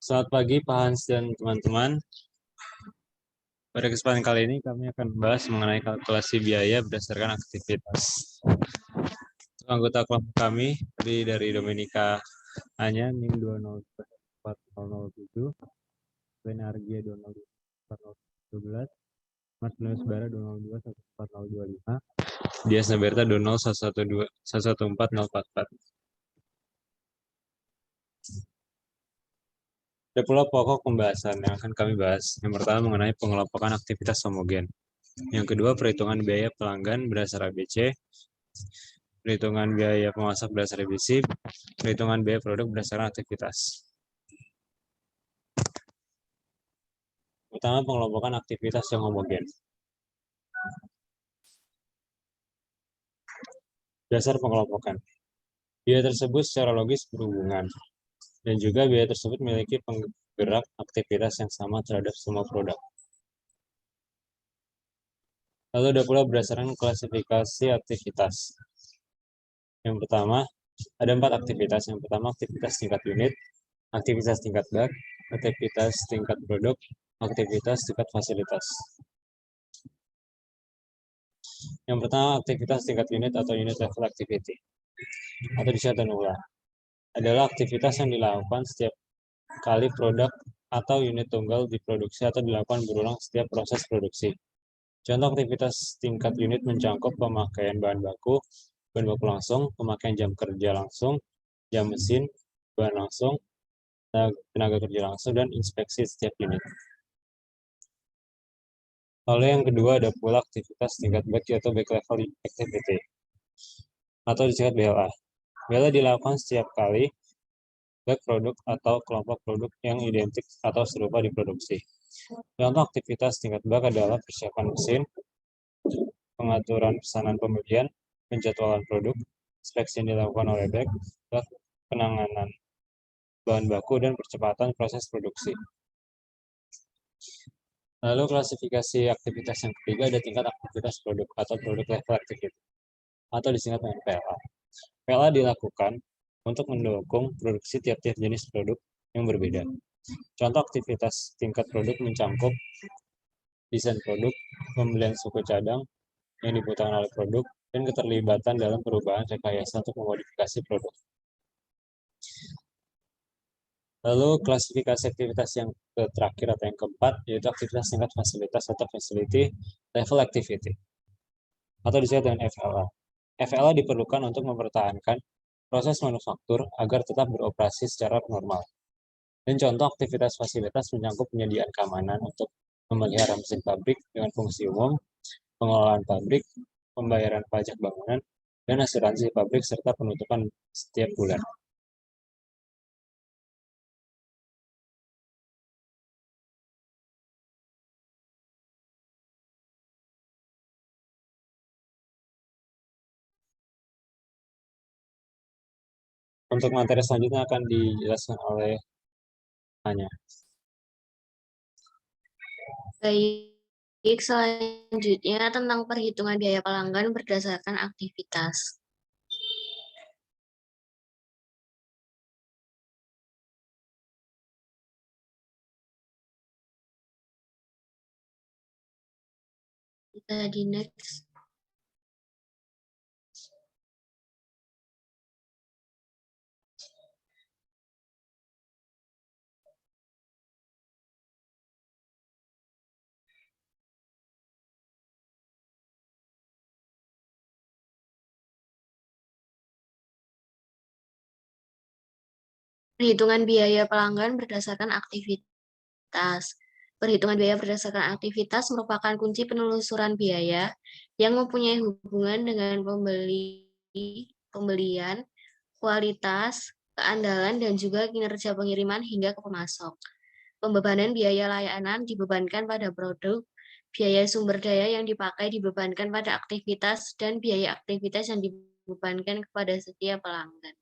Selamat pagi Pak Hans dan teman-teman. Pada kesempatan kali ini kami akan membahas mengenai kalkulasi biaya berdasarkan aktivitas. Untuk anggota kelompok kami terdiri dari Domenica Anya NIM 2024007, Benargia 2024012, Martinus Bara 2021425, Dias Naberta 2011444. Ada pula pokok pembahasan yang akan kami bahas. Yang pertama mengenai pengelompokan aktivitas homogen. Yang kedua perhitungan biaya pelanggan berdasar ABC, perhitungan biaya pemasak berdasar ABC, perhitungan biaya produk berdasarkan aktivitas. Pertama pengelompokan aktivitas yang homogen. Dasar pengelompokan. Biaya tersebut secara logis berhubungan, dan juga biaya tersebut memiliki penggerak aktivitas yang sama terhadap semua produk. Lalu ada pula berdasarkan klasifikasi aktivitas. Yang pertama, ada 4 aktivitas. Yang pertama, aktivitas tingkat unit, aktivitas tingkat bak, aktivitas tingkat produk, aktivitas tingkat fasilitas. Yang pertama, aktivitas tingkat unit atau unit level activity, atau disingkat ULA, adalah aktivitas yang dilakukan setiap kali produk atau unit tunggal diproduksi atau dilakukan berulang setiap proses produksi. Contoh aktivitas tingkat unit mencakup pemakaian bahan baku langsung, pemakaian jam kerja langsung, jam mesin, bahan langsung, tenaga kerja langsung, dan inspeksi setiap unit. Lalu yang kedua ada pula aktivitas tingkat back atau back level activity, atau disingkat BLA. BLA dilakukan setiap kali back produk atau kelompok produk yang identik atau serupa diproduksi. Contoh aktivitas tingkat back adalah persiapan mesin, pengaturan pesanan pembelian, penjadwalan produk, inspeksi yang dilakukan oleh back, penanganan bahan baku, dan percepatan proses produksi. Lalu klasifikasi aktivitas yang ketiga ada tingkat aktivitas produk atau produk level activity, atau disingkat dengan PLA. PLA dilakukan untuk mendukung produksi tiap-tiap jenis produk yang berbeda. Contoh aktivitas tingkat produk mencakup desain produk, pembelian suku cadang yang dibutuhkan oleh produk, dan keterlibatan dalam perubahan rekayasa untuk memodifikasi produk. Lalu klasifikasi aktivitas yang terakhir atau yang keempat yaitu aktivitas tingkat fasilitas atau facility level activity, atau disebut dengan FLA. FLA diperlukan untuk mempertahankan proses manufaktur agar tetap beroperasi secara normal. Dan contoh aktivitas fasilitas mencakup penyediaan keamanan untuk memelihara mesin pabrik dengan fungsi umum, pengelolaan pabrik, pembayaran pajak bangunan, dan asuransi pabrik serta penutupan setiap bulan. Untuk materi selanjutnya akan dijelaskan oleh Anya. Baik, selanjutnya tentang perhitungan biaya pelanggan berdasarkan aktivitas. Kita di next. Perhitungan biaya pelanggan berdasarkan aktivitas. Perhitungan biaya berdasarkan aktivitas merupakan kunci penelusuran biaya yang mempunyai hubungan dengan pembelian, kualitas, keandalan, dan juga kinerja pengiriman hingga ke pemasok. Pembebanan biaya layanan dibebankan pada produk, biaya sumber daya yang dipakai dibebankan pada aktivitas, dan biaya aktivitas yang dibebankan kepada setiap pelanggan.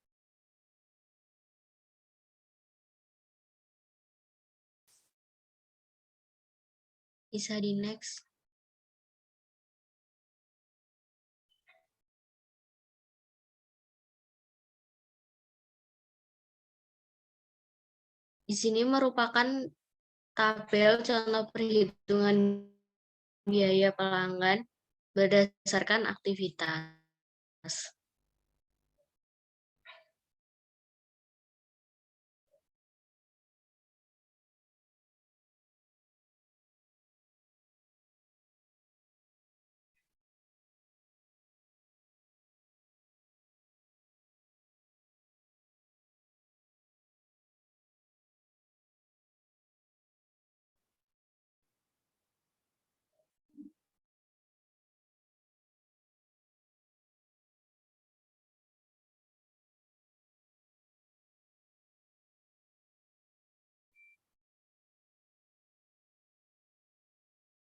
Bisa di next. Di sini merupakan tabel contoh perhitungan biaya pelanggan berdasarkan aktivitas.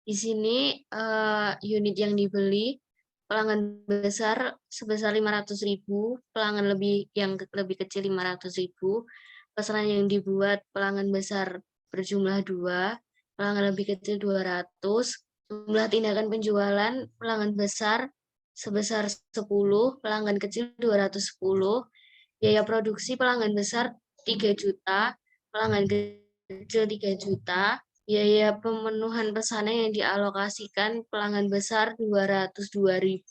Di sini unit yang dibeli pelanggan besar sebesar 500.000, pelanggan yang lebih kecil 500.000, pesanan yang dibuat pelanggan besar berjumlah 2, pelanggan lebih kecil 200, jumlah tindakan penjualan pelanggan besar sebesar 10, pelanggan kecil 210, biaya produksi pelanggan besar 3 juta, pelanggan kecil 3 juta, biaya pemenuhan pesanan yang dialokasikan pelanggan besar 202.000,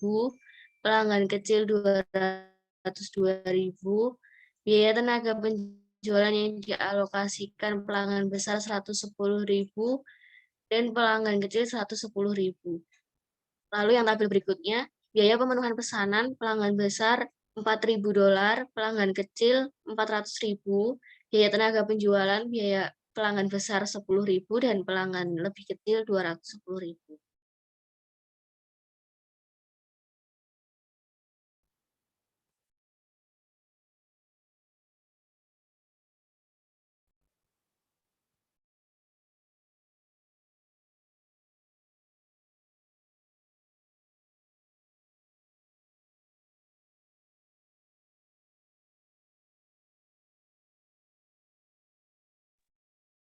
pelanggan kecil 202.000, biaya tenaga penjualan yang dialokasikan pelanggan besar 110.000 dan pelanggan kecil 110.000. Lalu yang tabel berikutnya, biaya pemenuhan pesanan pelanggan besar $4.000, pelanggan kecil 400.000, biaya tenaga penjualan, biaya pelanggan besar 10.000 dan pelanggan lebih kecil 210.000.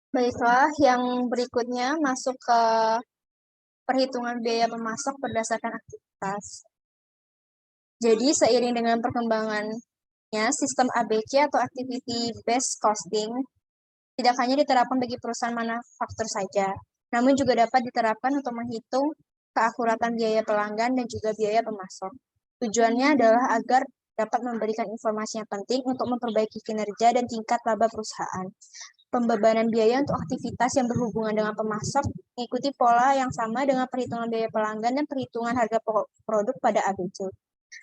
Baiklah, yang berikutnya masuk ke perhitungan biaya pemasok berdasarkan aktivitas. Jadi, seiring dengan perkembangannya, sistem ABC atau Activity Based Costing tidak hanya diterapkan bagi perusahaan manufaktur saja, namun juga dapat diterapkan untuk menghitung keakuratan biaya pelanggan dan juga biaya pemasok. Tujuannya adalah agar dapat memberikan informasi yang penting untuk memperbaiki kinerja dan tingkat laba perusahaan. Pembebanan biaya untuk aktivitas yang berhubungan dengan pemasok mengikuti pola yang sama dengan perhitungan biaya pelanggan dan perhitungan harga produk pada ABC.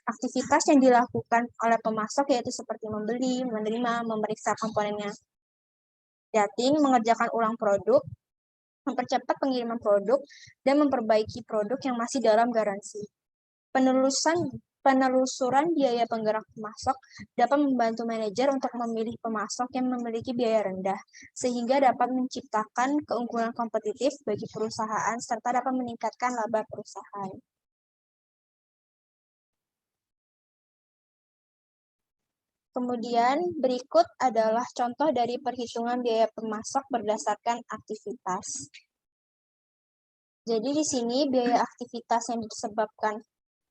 Aktivitas yang dilakukan oleh pemasok yaitu seperti membeli, menerima, memeriksa komponennya, dating, mengerjakan ulang produk, mempercepat pengiriman produk, dan memperbaiki produk yang masih dalam garansi. Penelusuran biaya penggerak pemasok dapat membantu manajer untuk memilih pemasok yang memiliki biaya rendah, sehingga dapat menciptakan keunggulan kompetitif bagi perusahaan serta dapat meningkatkan laba perusahaan. Kemudian berikut adalah contoh dari perhitungan biaya pemasok berdasarkan aktivitas. Jadi di sini biaya aktivitas yang disebabkan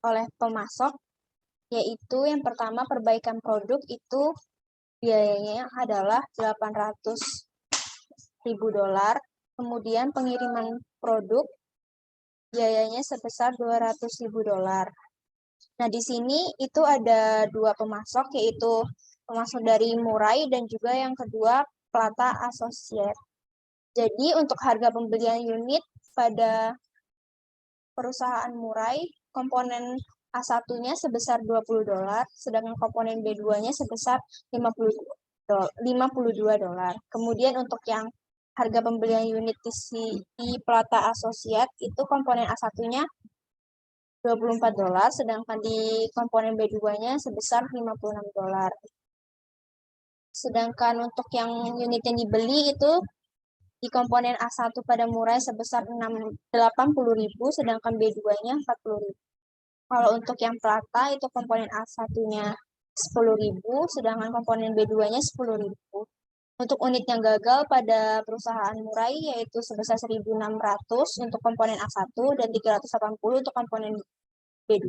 oleh pemasok yaitu yang pertama perbaikan produk itu biayanya adalah $800.000, kemudian pengiriman produk biayanya sebesar $200.000. Nah, di sini itu ada dua pemasok, yaitu pemasok dari Murai dan juga yang kedua Plata Associates. Jadi, untuk harga pembelian unit pada perusahaan Murai, komponen A1-nya sebesar $20, sedangkan komponen B2-nya sebesar $52. Kemudian untuk yang harga pembelian unit di Plata Associates itu komponen A1-nya $24, sedangkan di komponen B2-nya sebesar $56. Sedangkan untuk yang unit yang dibeli itu di komponen A1 pada Murai sebesar $80.000, sedangkan B2-nya $40.000. Kalau untuk yang Plata itu komponen A1-nya $10.000, sedangkan komponen B2-nya $10.000. Untuk unit yang gagal pada perusahaan Murai yaitu sebesar 1.600 untuk komponen A1 dan 380 untuk komponen B2.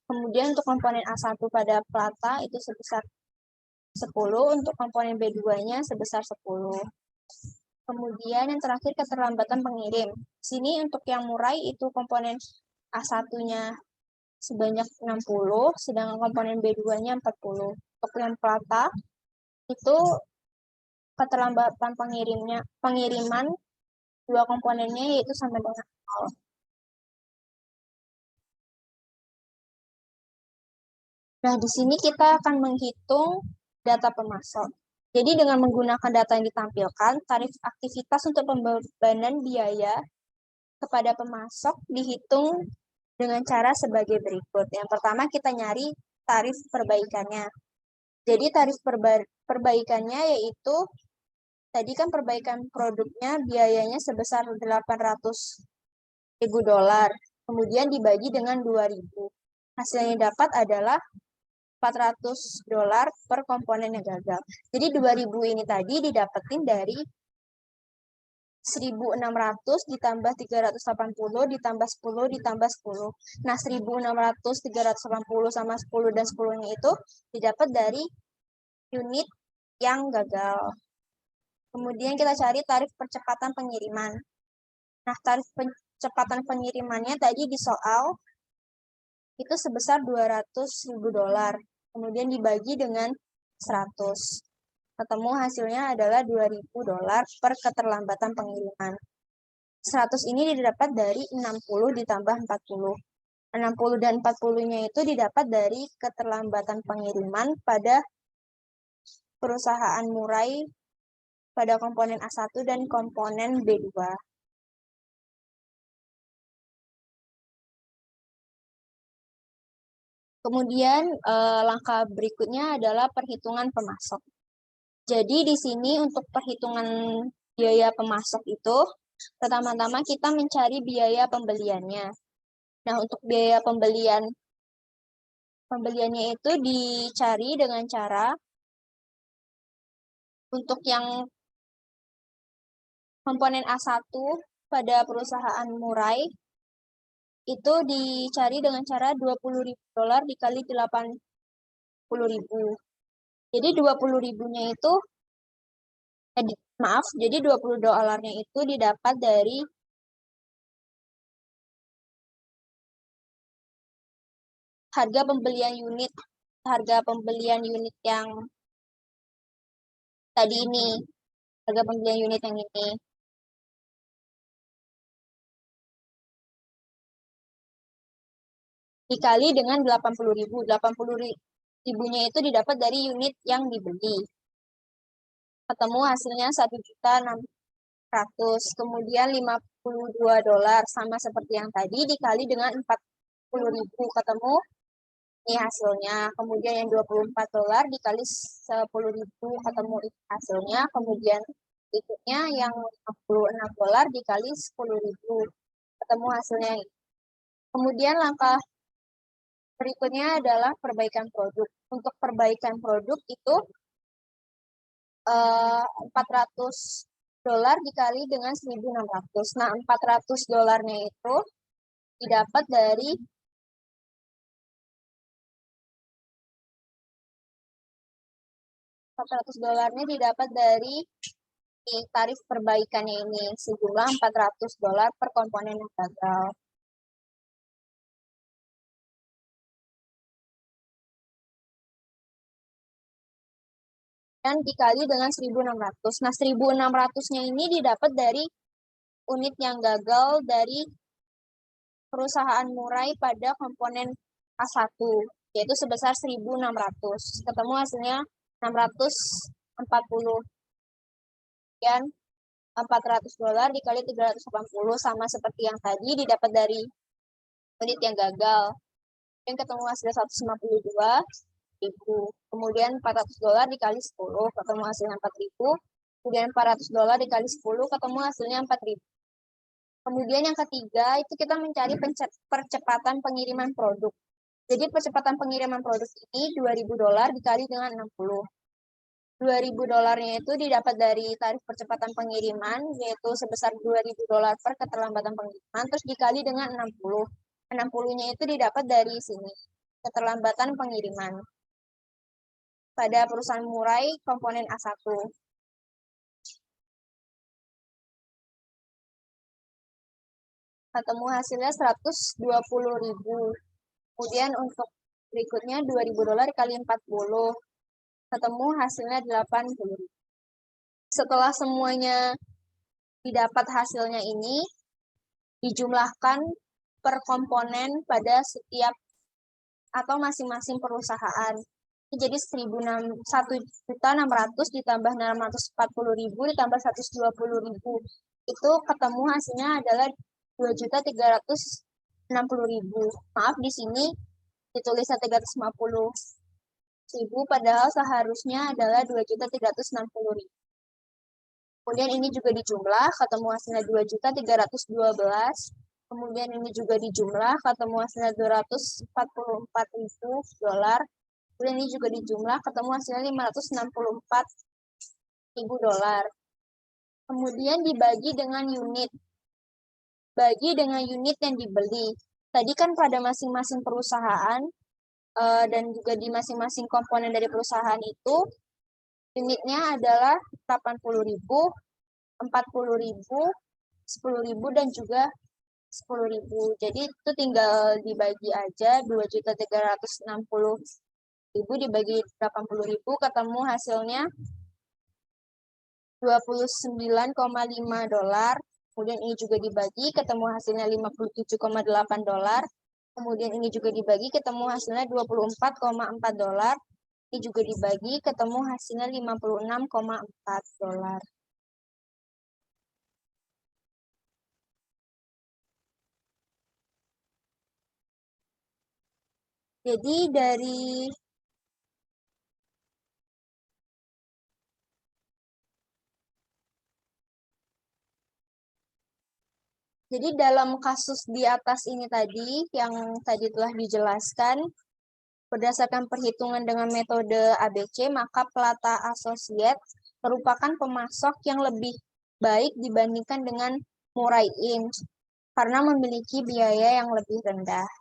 Kemudian untuk komponen A1 pada Plata itu sebesar 10, untuk komponen B2-nya sebesar 10. Kemudian yang terakhir keterlambatan pengirim. Sini untuk yang murai itu komponen A1-nya sebanyak 60, sedangkan komponen B2-nya 40. Untuk yang pelata itu keterlambatan pengiriman dua komponennya yaitu sama dengan 0. Nah, di sini kita akan menghitung data pemasok. Jadi dengan menggunakan data yang ditampilkan, tarif aktivitas untuk pembebanan biaya kepada pemasok dihitung dengan cara sebagai berikut. Yang pertama kita nyari tarif perbaikannya. Jadi tarif perbaikannya yaitu tadi kan perbaikan produknya biayanya sebesar $800.000. Kemudian dibagi dengan 2.000. Hasilnya dapat adalah $400 per komponen yang gagal. Jadi 2.000 ini tadi didapetin dari 1.600 ditambah 380 ditambah 10 ditambah 10. Nah, 1.600, 380 sama 10 dan 10-nya itu didapat dari unit yang gagal. Kemudian kita cari tarif percepatan pengiriman. Nah, tarif percepatan pengirimannya tadi di soal itu sebesar $200.000. Kemudian dibagi dengan 100. Ketemu hasilnya adalah $2.000 per keterlambatan pengiriman. 100 ini didapat dari 60 ditambah 40. 60 dan 40-nya itu didapat dari keterlambatan pengiriman pada perusahaan murai pada komponen A1 dan komponen B2. Kemudian langkah berikutnya adalah perhitungan pemasok. Jadi di sini untuk perhitungan biaya pemasok itu, pertama-tama kita mencari biaya pembeliannya. Nah, untuk biaya pembeliannya itu dicari dengan cara untuk yang komponen A1 pada perusahaan murai itu dicari dengan cara $20.000 dikali 80.000. Jadi 20.000-nya itu jadi $20-nya itu didapat dari harga pembelian unit yang tadi ini, harga pembelian unit yang ini. Dikali dengan 80.000. 80.000-nya itu didapat dari unit yang dibeli. Ketemu hasilnya 1.600.000. Kemudian $52 sama seperti yang tadi dikali dengan 40.000. Ketemu ini hasilnya. Kemudian yang $24 dikali 10.000 ketemu hasilnya. Kemudian berikutnya yang $56 dikali 10.000 ketemu hasilnya. Kemudian langkah berikutnya adalah perbaikan produk. Untuk perbaikan produk itu $400 dikali dengan 1.600. Nah, $400-nya itu didapat dari $400-nya didapat dari tarif perbaikannya ini sejumlah $400 per komponen yang gagal. Dan dikali dengan 1.600. Nah, 1.600-nya ini didapat dari unit yang gagal dari perusahaan murai pada komponen A1, yaitu sebesar 1.600. Ketemu hasilnya 640. Dan $400 dikali 380 sama seperti yang tadi didapat dari unit yang gagal. Dan ketemu hasilnya 152.000. Kemudian $400 dikali 10 ketemu hasilnya 4.000. Kemudian $400 dikali 10 ketemu hasilnya 4.000. Kemudian yang ketiga itu kita mencari percepatan pengiriman produk. Jadi percepatan pengiriman produk ini $2.000 dikali dengan 60. $2.000-nya itu didapat dari tarif percepatan pengiriman, yaitu sebesar $2.000 per keterlambatan pengiriman, terus dikali dengan 60. 60-nya itu didapat dari sini, keterlambatan pengiriman. pada perusahaan murai komponen A1. Ketemu hasilnya 120.000. Kemudian untuk berikutnya 2.000 dolar kali 40. Ketemu hasilnya 80.000. Setelah semuanya didapat hasilnya ini, dijumlahkan per komponen pada setiap atau masing-masing perusahaan. Jadi 1.600.000 ditambah 640.000 ditambah 120.000. Itu ketemu hasilnya adalah 2.360.000. Maaf, di sini ditulisnya 350.000, padahal seharusnya adalah 2.360.000. Kemudian ini juga dijumlah, ketemu hasilnya 2.312. Kemudian ini juga dijumlah, ketemu hasilnya 244.000 dolar. Kemudian ini juga dijumlah, ketemu hasilnya 564.000 dolar. Kemudian dibagi dengan unit. Bagi dengan unit yang dibeli. Tadi kan pada masing-masing perusahaan dan juga di masing-masing komponen dari perusahaan itu, unitnya adalah 80.000, 40.000, 10.000, dan juga 10.000. Jadi itu tinggal dibagi aja, 2.360.000 dibagi 80.000, ketemu hasilnya 29,5 dolar. Kemudian ini juga dibagi, ketemu hasilnya 57,8 dolar. Kemudian ini juga dibagi, ketemu hasilnya 24,4 dolar. Ini juga dibagi, ketemu hasilnya 56,4 dolar. Jadi dalam kasus di atas ini tadi, yang tadi telah dijelaskan, berdasarkan perhitungan dengan metode ABC, maka Plata Associates merupakan pemasok yang lebih baik dibandingkan dengan Murai Inc. karena memiliki biaya yang lebih rendah.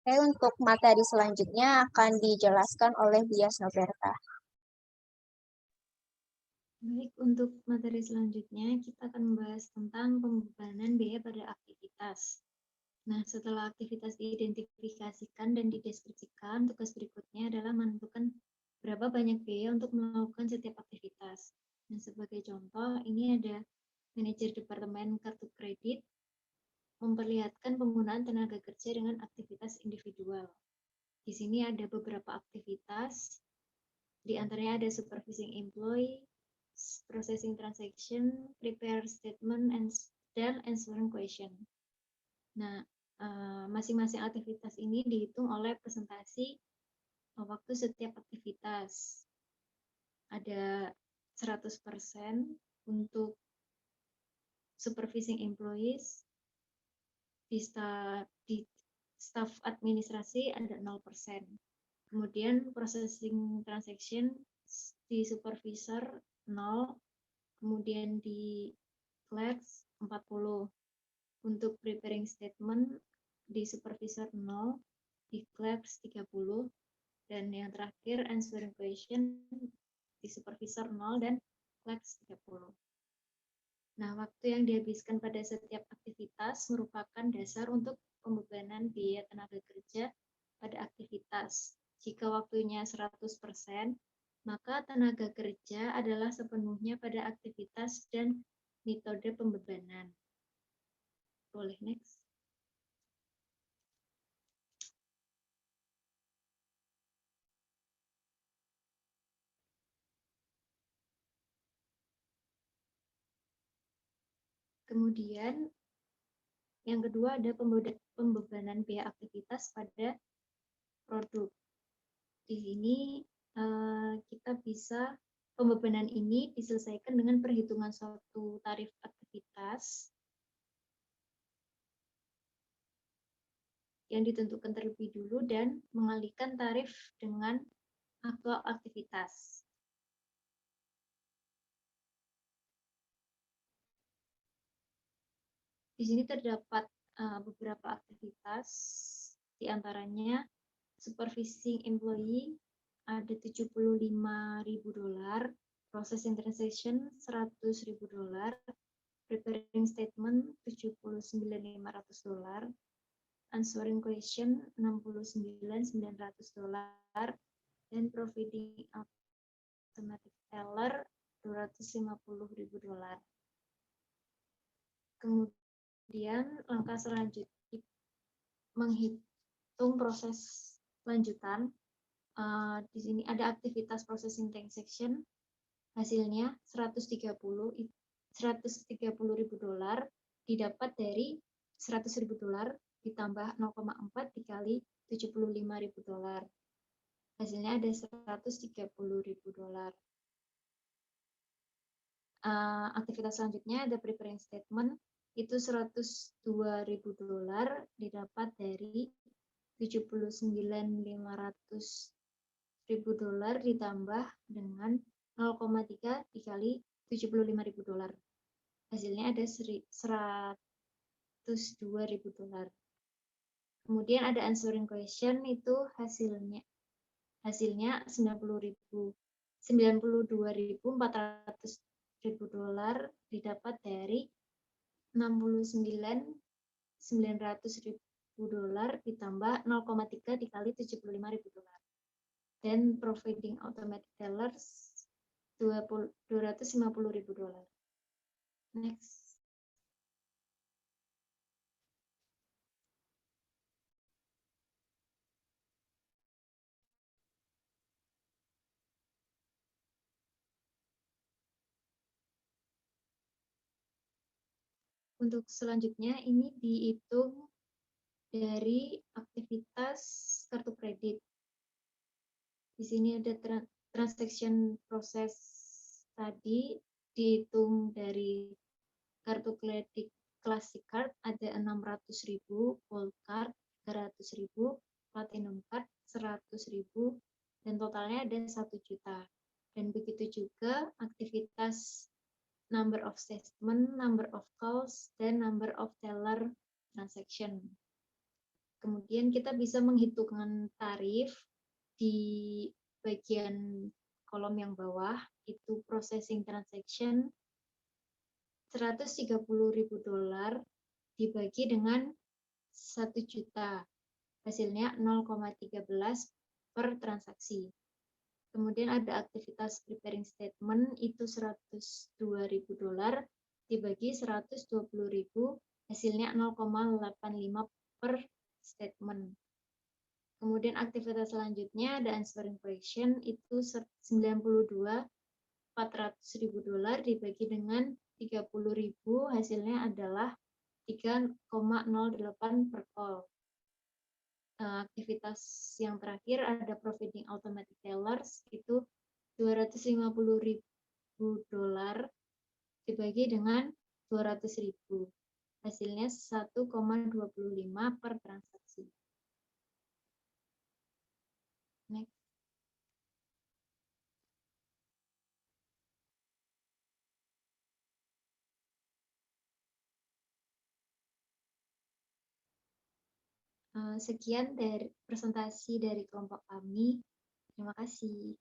Oke, untuk materi selanjutnya akan dijelaskan oleh Dias Noberta. Baik, untuk materi selanjutnya kita akan membahas tentang pembebanan biaya pada aktivitas. Nah, setelah aktivitas diidentifikasikan dan dideskripsikan, tugas berikutnya adalah menentukan berapa banyak biaya untuk melakukan setiap aktivitas. Nah, sebagai contoh, ini ada manajer departemen kartu kredit memperlihatkan penggunaan tenaga kerja dengan aktivitas individual. Di sini ada beberapa aktivitas, di antaranya ada supervising employee, processing transaction, prepare statement, dan answering question. Nah, masing-masing aktivitas ini dihitung oleh presentasi waktu setiap aktivitas. Ada 100% untuk supervising employees, di staff administrasi ada 0%. Kemudian processing transaction di supervisor 0, kemudian di clerks 40. Untuk preparing statement di supervisor 0, di clerks 30, dan yang terakhir answering question di supervisor 0 dan clerks 30. Nah, waktu yang dihabiskan pada setiap aktivitas merupakan dasar untuk pembebanan biaya tenaga kerja pada aktivitas. Jika waktunya 100%, maka tenaga kerja adalah sepenuhnya pada aktivitas dan metode pembebanan. Boleh next. Kemudian yang kedua ada pembebanan biaya aktivitas pada produk. Di sini kita bisa pembebanan ini diselesaikan dengan perhitungan suatu tarif aktivitas yang ditentukan terlebih dulu dan mengalihkan tarif dengan aktual aktivitas. Di sini terdapat beberapa aktivitas, di antaranya supervising employee ada $75.000, processing transaction $100.000, preparing statement $79.500, answering question $69.900, dan providing automatic teller $250.000. Kemudian langkah selanjutnya menghitung proses lanjutan. Di sini ada aktivitas processing transaction, hasilnya $130.000 didapat dari $100.000 ditambah 0,4 dikali $75.000. Hasilnya ada $130.000. Aktivitas selanjutnya ada preparing statement, itu $102.000 didapat dari $79.500 ditambah dengan 0,3 dikali $75.000. Hasilnya ada $102.000. Kemudian ada answering question, itu hasilnya $92.400 didapat dari $69.900 ditambah 0,3 dikali $75.000. Dan providing automatic tellers $250.000. Next. Untuk selanjutnya ini dihitung dari aktivitas kartu kredit. Di sini ada transaction proses tadi dihitung dari kartu kredit classic card ada 600.000, gold card 300.000, platinum card 100.000, dan totalnya ada 1 juta. Dan begitu juga aktivitas number of statement, number of calls, dan number of teller transaction. Kemudian kita bisa menghitungkan tarif di bagian kolom yang bawah, itu processing transaction $130.000 dibagi dengan 1 juta. Hasilnya 0,13 per transaksi. Kemudian ada aktivitas preparing statement, itu $102.000 dibagi 120.000, hasilnya 0,85 per statement. Kemudian aktivitas selanjutnya ada answering question, itu $92.400 dibagi dengan 30.000, hasilnya adalah 3,08 per call. Aktivitas yang terakhir ada providing automatic tellers, itu $250.000 dibagi dengan 200.000, hasilnya 1,25 per transaksi. Next. Sekian dari presentasi dari kelompok kami. Terima kasih.